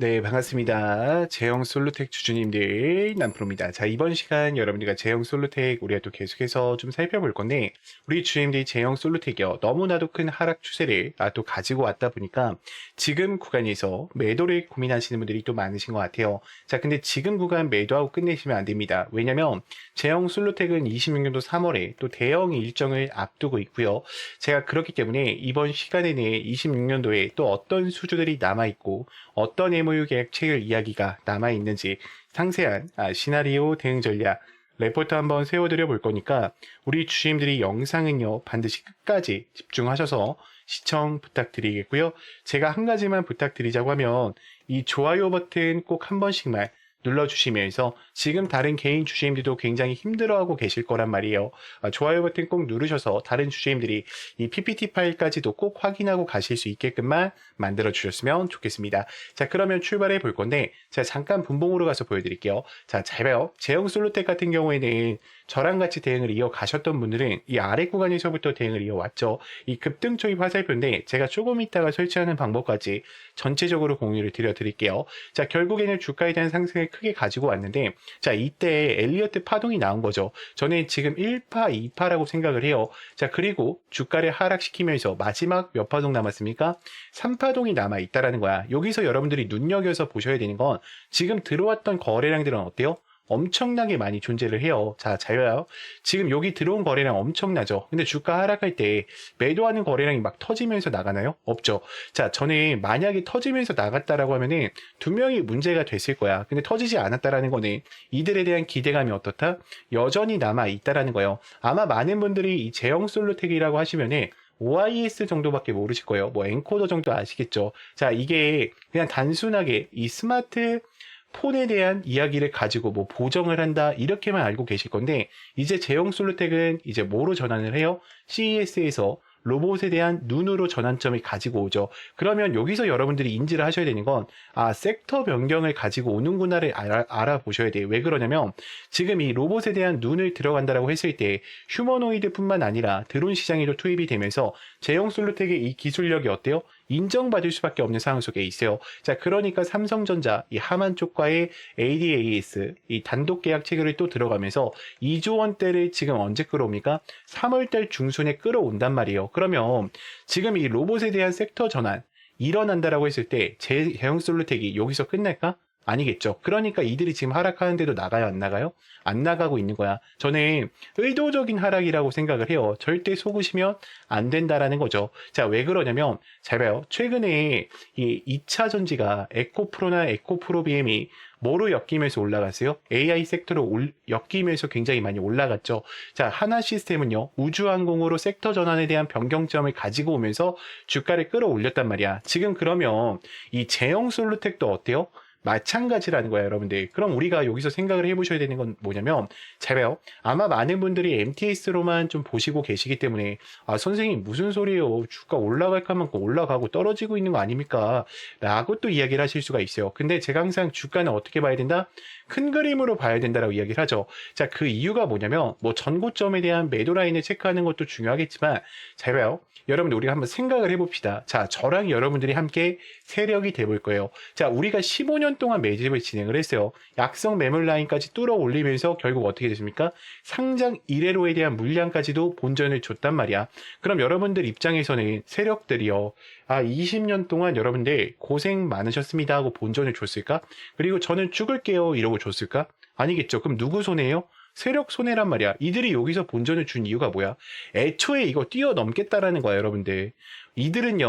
네, 반갑습니다. 제형 솔루텍 주주님들, 남프로입니다. 자, 이번 시간 여러분들과 제형 솔루텍 우리가 또 계속해서 좀 살펴볼 건데, 우리 주주님들이 제형 솔루텍이요. 너무나도 큰 하락 추세를 또 가지고 왔다 보니까 지금 구간에서 매도를 고민하시는 분들이 또 많으신 것 같아요. 자, 근데 지금 구간 매도하고 끝내시면 안 됩니다. 왜냐면 제형 솔루텍은 26년도 3월에 또 대형 일정을 앞두고 있고요. 제가 그렇기 때문에 이번 시간에는 26년도에 또 어떤 수주들이 남아있고, 어떤 MOU 계획책을 이야기가 남아있는지 상세한 시나리오 대응 전략 레포트 한번 세워드려 볼 거니까 우리 주주님들이 영상은요 반드시 끝까지 집중하셔서 시청 부탁드리겠고요. 제가 한 가지만 부탁드리자고 하면 이 좋아요 버튼 꼭 한 번씩만 눌러주시면서 지금 다른 개인 주주님들도 굉장히 힘들어하고 계실 거란 말이에요. 좋아요 버튼 꼭 누르셔서 다른 주주님들이 이 PPT 파일까지도 꼭 확인하고 가실 수 있게끔만 만들어 주셨으면 좋겠습니다. 자, 그러면 출발해 볼 건데 제가 잠깐 분봉으로 가서 보여드릴게요. 자, 잘 봐요. 제형 솔루텍 같은 경우에는 저랑 같이 대응을 이어가셨던 분들은 이 아래 구간에서부터 대응을 이어왔죠. 이 급등 초입 화살표인데 제가 조금 있다가 설치하는 방법까지 전체적으로 공유를 드릴게요. 자, 결국에는 주가에 대한 상승을 크게 가지고 왔는데 자, 이때 엘리어트 파동이 나온 거죠. 저는 지금 1파, 2파라고 생각을 해요. 자, 그리고 주가를 하락시키면서 마지막 몇 파동 남았습니까? 3파동이 남아있다라는 거야. 여기서 여러분들이 눈여겨서 보셔야 되는 건 지금 들어왔던 거래량들은 어때요? 엄청나게 많이 존재를 해요. 자, 잘 봐요. 지금 여기 들어온 거래량 엄청나죠? 근데 주가 하락할 때 매도하는 거래량이 막 터지면서 나가나요? 없죠. 자, 저는 만약에 터지면서 나갔다라고 하면은 두 명이 문제가 됐을 거야. 근데 터지지 않았다라는 거는 이들에 대한 기대감이 어떻다? 여전히 남아 있다라는 거예요. 아마 많은 분들이 이 제형 솔루텍이라고 하시면은 OIS 정도밖에 모르실 거예요. 뭐 엔코더 정도 아시겠죠? 자, 이게 그냥 단순하게 이 스마트 폰에 대한 이야기를 가지고 뭐 보정을 한다 이렇게만 알고 계실 건데 이제 제형 솔루텍은 이제 뭐로 전환을 해요? CES에서 로봇에 대한 눈으로 전환점을 가지고 오죠. 그러면 여기서 여러분들이 인지를 하셔야 되는 건 섹터 변경을 가지고 오는구나를 알아보셔야 돼요. 왜 그러냐면 지금 이 로봇에 대한 눈을 들어간다라고 했을 때 휴머노이드뿐만 아니라 드론 시장에도 투입이 되면서 제형 솔루텍의 이 기술력이 어때요? 인정받을 수밖에 없는 상황 속에 있어요. 자, 그러니까 삼성전자 이 하만 쪽과의 ADAS 이 단독 계약 체결이 또 들어가면서 2조 원대를 지금 언제 끌어옵니까? 3월달 중순에 끌어온단 말이에요. 그러면 지금 이 로봇에 대한 섹터 전환 일어난다라고 했을 때 제형 솔루텍이 여기서 끝날까? 아니겠죠. 그러니까 이들이 지금 하락하는데도 나가요, 안 나가요? 안 나가고 있는 거야. 저는 의도적인 하락이라고 생각을 해요. 절대 속으시면 안 된다라는 거죠. 자, 왜 그러냐면 잘 봐요. 최근에 이 2차 전지가 에코프로나 에코프로 BM이 뭐로 엮이면서 올라갔어요? AI 섹터로 엮이면서 굉장히 많이 올라갔죠. 자, 하나 시스템은요, 우주항공으로 섹터 전환에 대한 변경점을 가지고 오면서 주가를 끌어올렸단 말이야. 지금 그러면 이 제형 솔루텍도 어때요? 마찬가지라는 거야, 여러분들. 그럼 우리가 여기서 생각을 해보셔야 되는 건 뭐냐면, 잘 봐요. 아마 많은 분들이 MTS로만 좀 보시고 계시기 때문에, 선생님, 무슨 소리예요? 주가 올라갈까 만큼 올라가고 떨어지고 있는 거 아닙니까? 라고 또 이야기를 하실 수가 있어요. 근데 제가 항상 주가는 어떻게 봐야 된다? 큰 그림으로 봐야 된다라고 이야기를 하죠. 자, 그 이유가 뭐냐면, 뭐 전고점에 대한 매도 라인을 체크하는 것도 중요하겠지만, 잘 봐요. 여러분들 우리가 한번 생각을 해봅시다. 자, 저랑 여러분들이 함께 세력이 돼볼 거예요. 자, 우리가 15년 동안 매집을 진행을 했어요. 약성 매물 라인까지 뚫어 올리면서 결국 어떻게 됐습니까? 상장 1회로에 대한 물량까지도 본전을 줬단 말이야. 그럼 여러분들 입장에서는 세력들이요. 20년 동안 여러분들 고생 많으셨습니다 하고 본전을 줬을까? 그리고 저는 죽을게요 이러고 줬을까? 아니겠죠. 그럼 누구 손해예요? 세력 손해란 말이야. 이들이 여기서 본전을 준 이유가 뭐야? 애초에 이거 뛰어넘겠다라는 거야, 여러분들. 이들은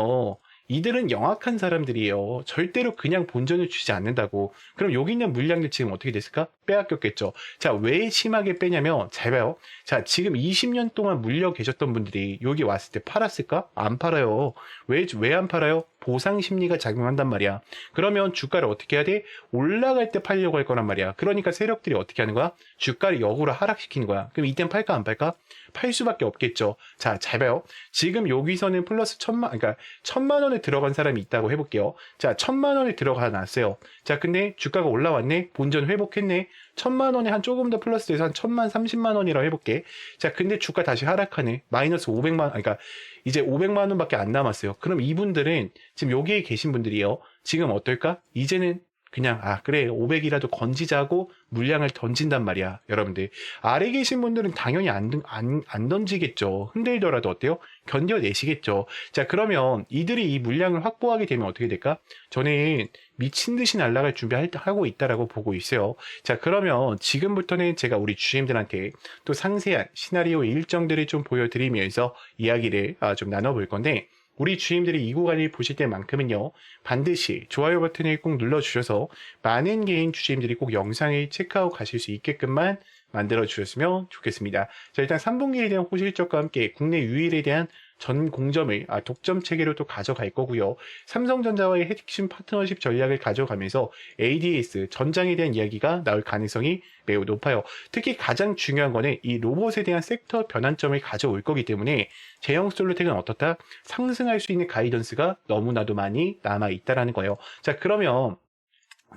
영악한 사람들이에요. 절대로 그냥 본전을 주지 않는다고. 그럼 여기 있는 물량들 지금 어떻게 됐을까? 빼앗겼겠죠. 자, 왜 심하게 빼냐면, 잘 봐요. 자, 지금 20년 동안 물려 계셨던 분들이 여기 왔을 때 팔았을까? 안 팔아요. 왜 안 팔아요? 보상 심리가 작용한단 말이야. 그러면 주가를 어떻게 해야 돼? 올라갈 때 팔려고 할 거란 말이야. 그러니까 세력들이 어떻게 하는 거야? 주가를 역으로 하락시키는 거야. 그럼 이땐 팔까 안 팔까? 팔 수밖에 없겠죠. 자, 잘 봐요. 지금 여기서는 플러스 그러니까 1,000만 원에 들어간 사람이 있다고 해볼게요. 자, 1,000만 원에 들어가 놨어요. 자, 근데 주가가 올라왔네. 본전 회복했네. 1,000만 원에 한 조금 더 플러스 돼서 한 1,030만 원이라고 해볼게. 자, 근데 주가 다시 하락하네. 마이너스 500만, 그러니까 이제 500만 원밖에 안 남았어요. 그럼 이분들은 지금 여기에 계신 분들이요. 지금 어떨까? 이제는 그냥 그래 500이라도 건지자고 물량을 던진단 말이야. 여러분들 아래 계신 분들은 당연히 안 던지겠죠. 흔들더라도 어때요? 견뎌내시겠죠. 자, 그러면 이들이 이 물량을 확보하게 되면 어떻게 될까? 저는 미친 듯이 날아갈 준비하고 있다라고 보고 있어요. 자, 그러면 지금부터는 제가 우리 주임들한테 또 상세한 시나리오 일정들을 좀 보여드리면서 이야기를 좀 나눠볼 건데, 우리 주임들이 이 구간을 보실 때만큼은요, 반드시 좋아요 버튼을 꼭 눌러주셔서 많은 개인 주임들이 꼭 영상을 체크하고 가실 수 있게끔만 만들어 주셨으면 좋겠습니다. 자, 일단 3분기에 대한 호실적과 함께 국내 유일에 대한 전 공점을 독점 체계로 또 가져갈 거고요. 삼성전자와의 핵심 파트너십 전략을 가져가면서 ADS 전장에 대한 이야기가 나올 가능성이 매우 높아요. 특히 가장 중요한 거는 이 로봇에 대한 섹터 변환점을 가져올 거기 때문에 제형 솔루텍은 어떻다? 상승할 수 있는 가이던스가 너무나도 많이 남아있다라는 거예요. 자, 그러면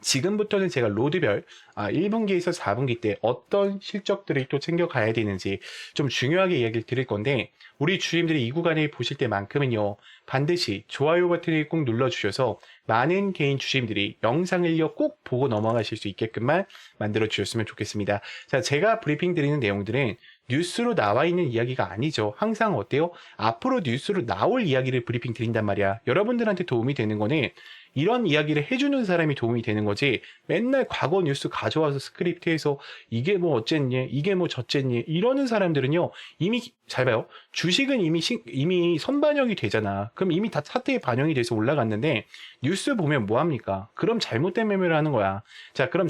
지금부터는 제가 로드별 1분기에서 4분기 때 어떤 실적들을 또 챙겨가야 되는지 좀 중요하게 이야기를 드릴 건데, 우리 주임들이 이 구간을 보실 때만큼은요, 반드시 좋아요 버튼을 꼭 눌러주셔서 많은 개인 주임들이 영상을요 꼭 보고 넘어가실 수 있게끔만 만들어 주셨으면 좋겠습니다. 자, 제가 브리핑 드리는 내용들은 뉴스로 나와 있는 이야기가 아니죠. 항상 어때요? 앞으로 뉴스로 나올 이야기를 브리핑 드린단 말이야. 여러분들한테 도움이 되는 거는 이런 이야기를 해주는 사람이 도움이 되는 거지, 맨날 과거 뉴스 가져와서 스크립트해서 이게 뭐 어쨌니, 이게 뭐 저쨌니 이러는 사람들은요, 이미 잘 봐요. 주식은 이미 선반영이 되잖아. 그럼 이미 다 차트에 반영이 돼서 올라갔는데 뉴스 보면 뭐합니까? 그럼 잘못된 매매를 하는 거야. 자, 그럼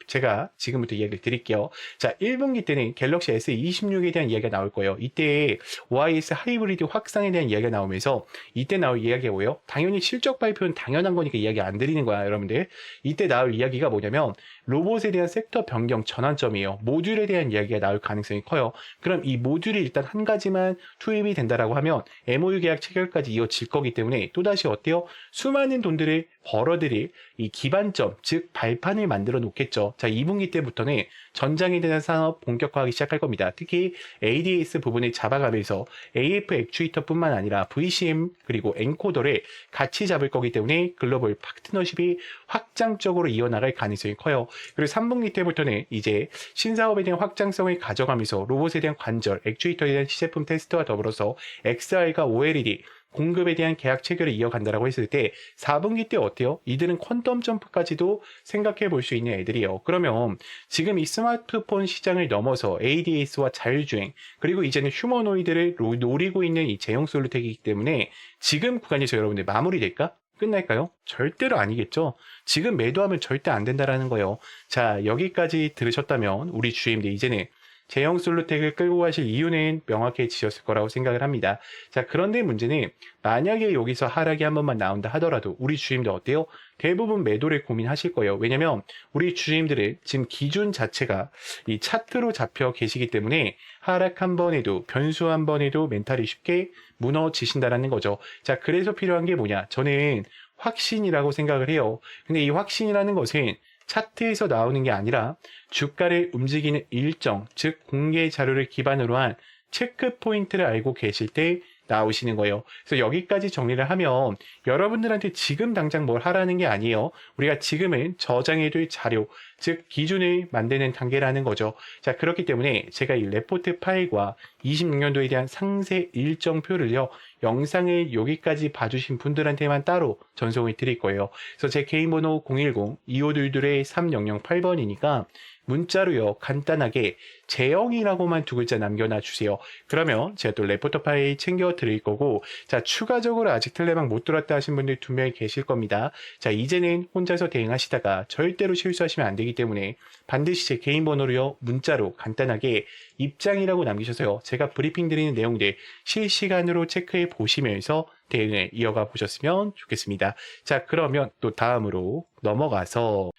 제가 지금부터 이야기를 드릴게요. 자, 1분기 때는 갤럭시 S26에 대한 이야기가 나올 거예요. 이때 OIS 하이브리드 확산에 대한 이야기가 나오면서 이때 나올 이야기가 뭐예요? 당연히 실적 발표는 당연한 거니까 이야기 안 드리는 거야, 여러분들. 이때 나올 이야기가 뭐냐면 로봇에 대한 섹터 변경 전환점이에요. 모듈에 대한 이야기가 나올 가능성이 커요. 그럼 이 모듈이 일단 한 가지만 투입이 된다라고 하면 MOU 계약 체결까지 이어질 거기 때문에 또다시 어때요? 수많은 돈들을 벌어들일 이 기반점, 즉 발판을 만들어 놓겠죠. 자, 2분기 때부터는 전장에 대한 산업 본격화하기 시작할 겁니다. 특히 ADS 부분을 잡아가면서 AF 액추에이터뿐만 아니라 VCM 그리고 엔코더를 같이 잡을 거기 때문에 글로벌 파트너십이 확장적으로 이어나갈 가능성이 커요. 그리고 3분기 때부터는 이제 신사업에 대한 확장성을 가져가면서 로봇에 대한 관절, 액추에이터에 대한 시제품 테스트와 더불어서 XR과 OLED 공급에 대한 계약 체결을 이어간다라고 했을 때 4분기 때 어때요? 이들은 퀀텀 점프까지도 생각해 볼 수 있는 애들이에요. 그러면 지금 이 스마트폰 시장을 넘어서 ADS와 자율주행 그리고 이제는 휴머노이드를 노리고 있는 이 제형 솔루텍이기 때문에 지금 구간에서 여러분들 마무리될까? 끝날까요? 절대로 아니겠죠. 지금 매도하면 절대 안 된다라는 거예요. 자, 여기까지 들으셨다면 우리 주임들 이제는 제형 솔루텍을 끌고 가실 이유는 명확해지셨을 거라고 생각을 합니다. 자, 그런데 문제는 만약에 여기서 하락이 한 번만 나온다 하더라도 우리 주임들 어때요? 대부분 매도를 고민하실 거예요. 왜냐면 우리 주임들은 지금 기준 자체가 이 차트로 잡혀 계시기 때문에 하락 한 번에도 변수 한 번에도 멘탈이 쉽게 무너지신다라는 거죠. 자, 그래서 필요한 게 뭐냐? 저는 확신이라고 생각을 해요. 근데 이 확신이라는 것은 차트에서 나오는 게 아니라 주가를 움직이는 일정, 즉 공개 자료를 기반으로 한 체크 포인트를 알고 계실 때 나오시는 거예요. 그래서 여기까지 정리를 하면 여러분들한테 지금 당장 뭘 하라는 게 아니에요. 우리가 지금은 저장해둘 자료, 즉 기준을 만드는 단계라는 거죠. 자, 그렇기 때문에 제가 이 레포트 파일과 26년도에 대한 상세 일정표를요, 영상을 여기까지 봐주신 분들한테만 따로 전송을 드릴 거예요. 그래서 제 개인 번호 010-2522-3008번이니까 문자로요, 간단하게 제형이라고만 두 글자 남겨놔 주세요. 그러면 제가 또 레포터 파일 챙겨 드릴 거고, 자, 추가적으로 아직 텔레방 못 들었다 하신 분들 2명이 계실 겁니다. 자, 이제는 혼자서 대응하시다가 절대로 실수하시면 안 되기 때문에 반드시 제 개인 번호로요, 문자로 간단하게 입장이라고 남기셔서요, 제가 브리핑 드리는 내용들 실시간으로 체크해 보시면서 대응을 이어가 보셨으면 좋겠습니다. 자, 그러면 또 다음으로 넘어가서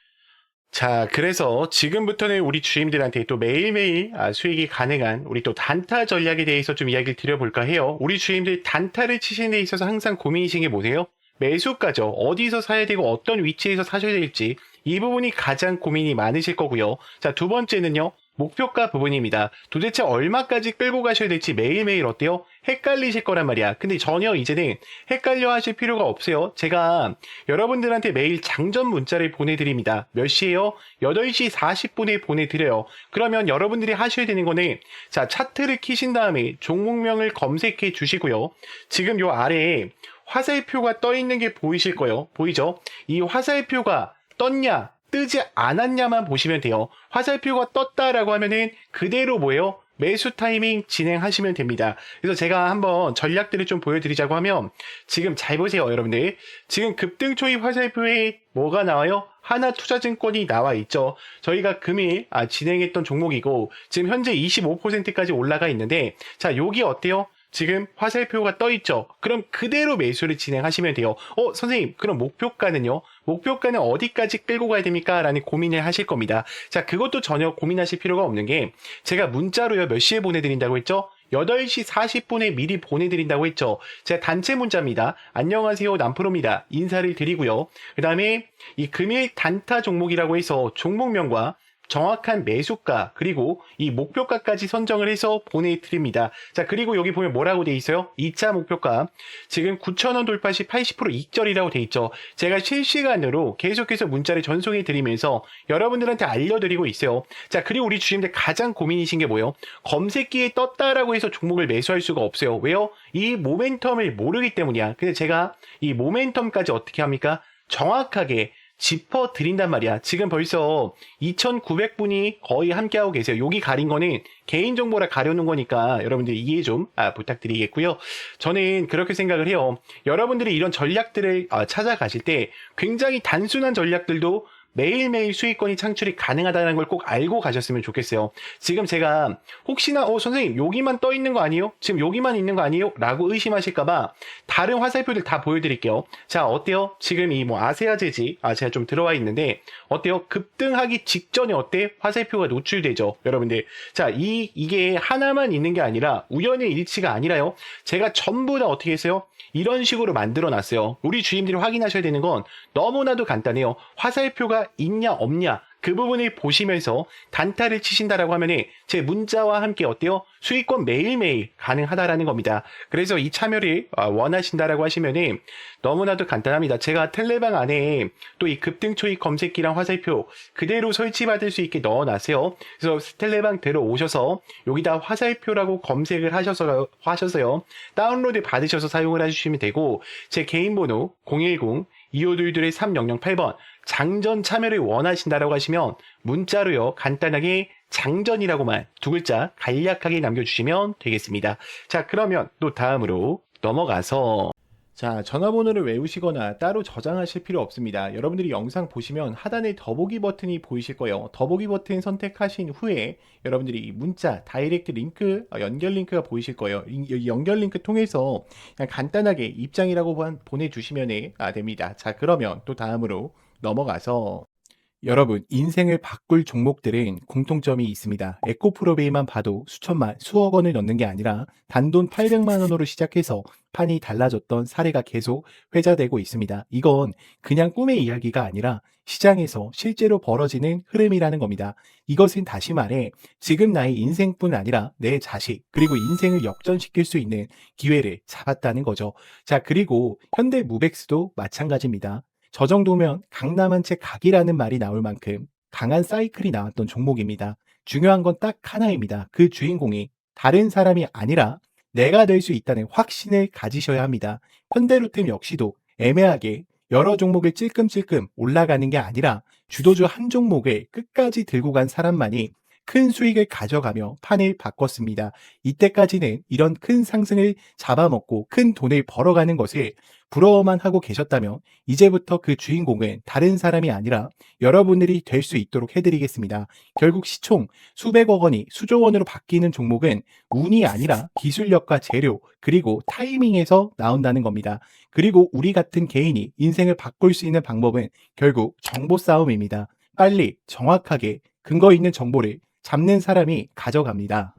자, 그래서 지금부터는 우리 주임들한테 또 매일매일 수익이 가능한 우리 또 단타 전략에 대해서 좀 이야기를 드려볼까 해요. 우리 주임들 단타를 치시는 데 있어서 항상 고민이신 게 뭐세요? 매수가죠. 어디서 사야 되고 어떤 위치에서 사셔야 될지 이 부분이 가장 고민이 많으실 거고요. 자, 두 번째는요. 목표가 부분입니다. 도대체 얼마까지 끌고 가셔야 될지 매일매일 어때요? 헷갈리실 거란 말이야. 근데 전혀 이제는 헷갈려 하실 필요가 없어요. 제가 여러분들한테 매일 장전 문자를 보내드립니다. 몇 시에요? 8시 40분에 보내드려요. 그러면 여러분들이 하셔야 되는 거는 자, 차트를 키신 다음에 종목명을 검색해 주시고요. 지금 요 아래에 화살표가 떠 있는 게 보이실 거예요. 보이죠? 이 화살표가 떴냐 뜨지 않았냐만 보시면 돼요. 화살표가 떴다라고 하면은 그대로 뭐예요? 매수 타이밍 진행하시면 됩니다. 그래서 제가 한번 전략들을 좀 보여드리자고 하면 지금 잘 보세요, 여러분들. 지금 급등 초입 화살표에 뭐가 나와요? 하나투자증권이 나와 있죠. 저희가 금일 진행했던 종목이고 지금 현재 25%까지 올라가 있는데 자, 여기 어때요? 지금 화살표가 떠 있죠. 그럼 그대로 매수를 진행하시면 돼요. 선생님, 그럼 목표가는요? 목표가는 어디까지 끌고 가야 됩니까? 라는 고민을 하실 겁니다. 자, 그것도 전혀 고민하실 필요가 없는 게 제가 문자로요, 몇 시에 보내드린다고 했죠? 8시 40분에 미리 보내드린다고 했죠. 제가 단체 문자입니다. 안녕하세요, 남프로입니다. 인사를 드리고요. 그 다음에 이 금일 단타 종목이라고 해서 종목명과 정확한 매수가 그리고 이 목표가까지 선정을 해서 보내드립니다. 자, 그리고 여기 보면 뭐라고 돼 있어요? 2차 목표가 지금 9,000원 돌파 시 80% 익절이라고 돼 있죠. 제가 실시간으로 계속해서 문자를 전송해 드리면서 여러분들한테 알려드리고 있어요. 자, 그리고 우리 주임들 가장 고민이신 게 뭐예요? 검색기에 떴다라고 해서 종목을 매수할 수가 없어요. 왜요? 이 모멘텀을 모르기 때문이야. 근데 제가 이 모멘텀까지 어떻게 합니까? 정확하게 짚어 드린단 말이야. 지금 벌써 2,900분이 거의 함께하고 계세요. 여기 가린 거는 개인정보라 가려놓은 거니까 여러분들 이해 좀 부탁드리겠고요. 저는 그렇게 생각을 해요. 여러분들이 이런 전략들을 찾아가실 때 굉장히 단순한 전략들도 매일매일 수익권이 창출이 가능하다는 걸 꼭 알고 가셨으면 좋겠어요. 지금 제가 혹시나 선생님 여기만 떠 있는 거 아니에요? 지금 여기만 있는 거 아니에요? 라고 의심하실까봐 다른 화살표들 다 보여드릴게요. 자, 어때요? 지금 이 아세아 재지 제가 좀 들어와 있는데 어때요? 급등하기 직전에 어때? 화살표가 노출되죠, 여러분들. 자, 이게 하나만 있는 게 아니라 우연의 일치가 아니라요. 제가 전부 다 어떻게 했어요? 이런 식으로 만들어 놨어요. 우리 주임들이 확인하셔야 되는 건 너무나도 간단해요. 화살표가 있냐 없냐 그 부분을 보시면서 단타를 치신다라고 하면은 제 문자와 함께 어때요? 수익권 매일매일 가능하다라는 겁니다. 그래서 이 참여를 원하신다라고 하시면은 너무나도 간단합니다. 제가 텔레방 안에 또 이 급등 초입 검색기랑 화살표 그대로 설치받을 수 있게 넣어놨어요. 그래서 텔레방 들어오셔서 여기다 화살표라고 검색을 하셔서요. 다운로드 받으셔서 사용을 해주시면 되고 제 개인 번호 010-2522-3008번 장전 참여를 원하신다라고 하시면 문자로요 간단하게 장전이라고만 두 글자 간략하게 남겨주시면 되겠습니다. 자, 그러면 또 다음으로 넘어가서 자, 전화번호를 외우시거나 따로 저장하실 필요 없습니다. 여러분들이 영상 보시면 하단에 더보기 버튼이 보이실 거예요. 더보기 버튼 선택하신 후에 여러분들이 이 문자, 다이렉트 링크, 연결 링크가 보이실 거예요. 이 연결 링크 통해서 그냥 간단하게 입장이라고 보내주시면 됩니다. 자, 그러면 또 다음으로 넘어가서 여러분, 인생을 바꿀 종목들은 공통점이 있습니다. 에코프로베이만 봐도 수천만, 수억 원을 넣는 게 아니라 단돈 800만 원으로 시작해서 판이 달라졌던 사례가 계속 회자되고 있습니다. 이건 그냥 꿈의 이야기가 아니라 시장에서 실제로 벌어지는 흐름이라는 겁니다. 이것은 다시 말해 지금 나의 인생뿐 아니라 내 자식 그리고 인생을 역전시킬 수 있는 기회를 잡았다는 거죠. 자, 그리고 현대무백스도 마찬가지입니다. 저 정도면 강남 한 채 각이라는 말이 나올 만큼 강한 사이클이 나왔던 종목입니다. 중요한 건 딱 하나입니다. 그 주인공이 다른 사람이 아니라 내가 될 수 있다는 확신을 가지셔야 합니다. 현대로템 역시도 애매하게 여러 종목을 찔끔찔끔 올라가는 게 아니라 주도주 한 종목을 끝까지 들고 간 사람만이 큰 수익을 가져가며 판을 바꿨습니다. 이때까지는 이런 큰 상승을 잡아먹고 큰 돈을 벌어가는 것을 부러워만 하고 계셨다면 이제부터 그 주인공은 다른 사람이 아니라 여러분들이 될 수 있도록 해드리겠습니다. 결국 시총 수백억 원이 수조 원으로 바뀌는 종목은 운이 아니라 기술력과 재료 그리고 타이밍에서 나온다는 겁니다. 그리고 우리 같은 개인이 인생을 바꿀 수 있는 방법은 결국 정보 싸움입니다. 빨리 정확하게 근거 있는 정보를 잡는 사람이 가져갑니다.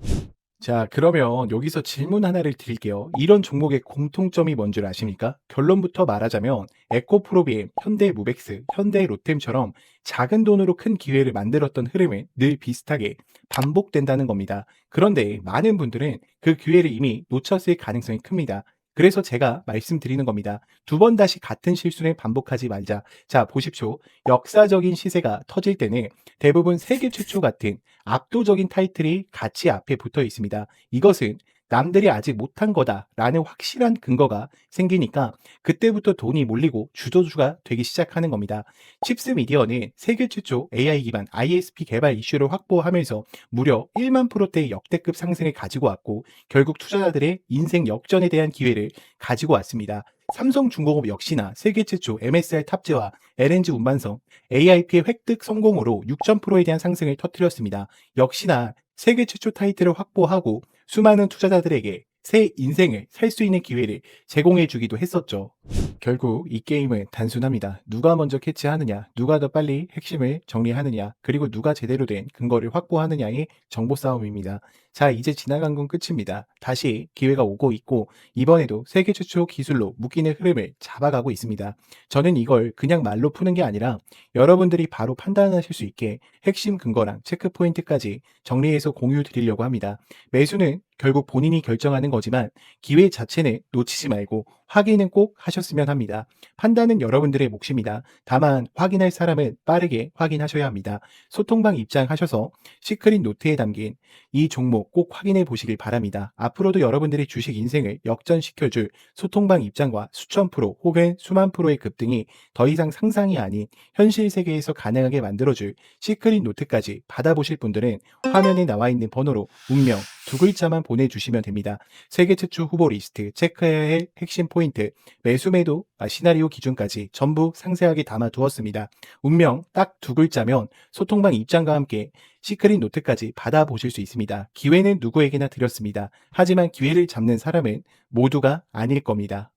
자, 그러면 여기서 질문 하나를 드릴게요. 이런 종목의 공통점이 뭔 줄 아십니까? 결론부터 말하자면 에코프로비엠, 현대무백스, 현대로템처럼 작은 돈으로 큰 기회를 만들었던 흐름은 늘 비슷하게 반복된다는 겁니다. 그런데 많은 분들은 그 기회를 이미 놓쳤을 가능성이 큽니다. 그래서 제가 말씀드리는 겁니다. 두 번 다시 같은 실수를 반복하지 말자. 자, 보십시오. 역사적인 시세가 터질 때는 대부분 세계 최초 같은 압도적인 타이틀이 같이 앞에 붙어 있습니다. 이것은 남들이 아직 못한 거다라는 확실한 근거가 생기니까 그때부터 돈이 몰리고 주도주가 되기 시작하는 겁니다. 칩스 미디어는 세계 최초 AI 기반 ISP 개발 이슈를 확보하면서 무려 1만 프로대의 역대급 상승을 가지고 왔고 결국 투자자들의 인생 역전에 대한 기회를 가지고 왔습니다. 삼성중공업 역시나 세계 최초 MSR 탑재와 LNG 운반선 AIP의 획득 성공으로 6,000%에 대한 상승을 터뜨렸습니다. 역시나 세계 최초 타이틀을 확보하고 수많은 투자자들에게 새 인생을 살 수 있는 기회를 제공해 주기도 했었죠. 결국 이 게임은 단순합니다. 누가 먼저 캐치하느냐, 누가 더 빨리 핵심을 정리하느냐, 그리고 누가 제대로 된 근거를 확보하느냐의 정보 싸움입니다. 자, 이제 지나간 건 끝입니다. 다시 기회가 오고 있고 이번에도 세계 최초 기술로 묶이는 흐름을 잡아가고 있습니다. 저는 이걸 그냥 말로 푸는 게 아니라 여러분들이 바로 판단하실 수 있게 핵심 근거랑 체크 포인트까지 정리해서 공유 드리려고 합니다. 매수는 결국 본인이 결정하는 거지만 기회 자체는 놓치지 말고 확인은 꼭 하셨으면 합니다. 판단은 여러분들의 몫입니다. 다만 확인할 사람은 빠르게 확인하셔야 합니다. 소통방 입장하셔서 시크릿 노트에 담긴 이 종목 꼭 확인해 보시길 바랍니다. 앞으로도 여러분들의 주식 인생을 역전시켜줄 소통방 입장과 수천 프로 혹은 수만 프로의 급등이 더 이상 상상이 아닌 현실 세계에서 가능하게 만들어줄 시크릿 노트까지 받아보실 분들은 화면에 나와 있는 번호로 운명 두 글자만 보내주시면 됩니다. 세계 최초 후보 리스트, 체크해야 할 핵심 포인트, 매수 매도, 시나리오 기준까지 전부 상세하게 담아두었습니다. 운명 딱 두 글자면 소통방 입장과 함께 시크릿 노트까지 받아보실 수 있습니다. 기회는 누구에게나 드렸습니다. 하지만 기회를 잡는 사람은 모두가 아닐 겁니다.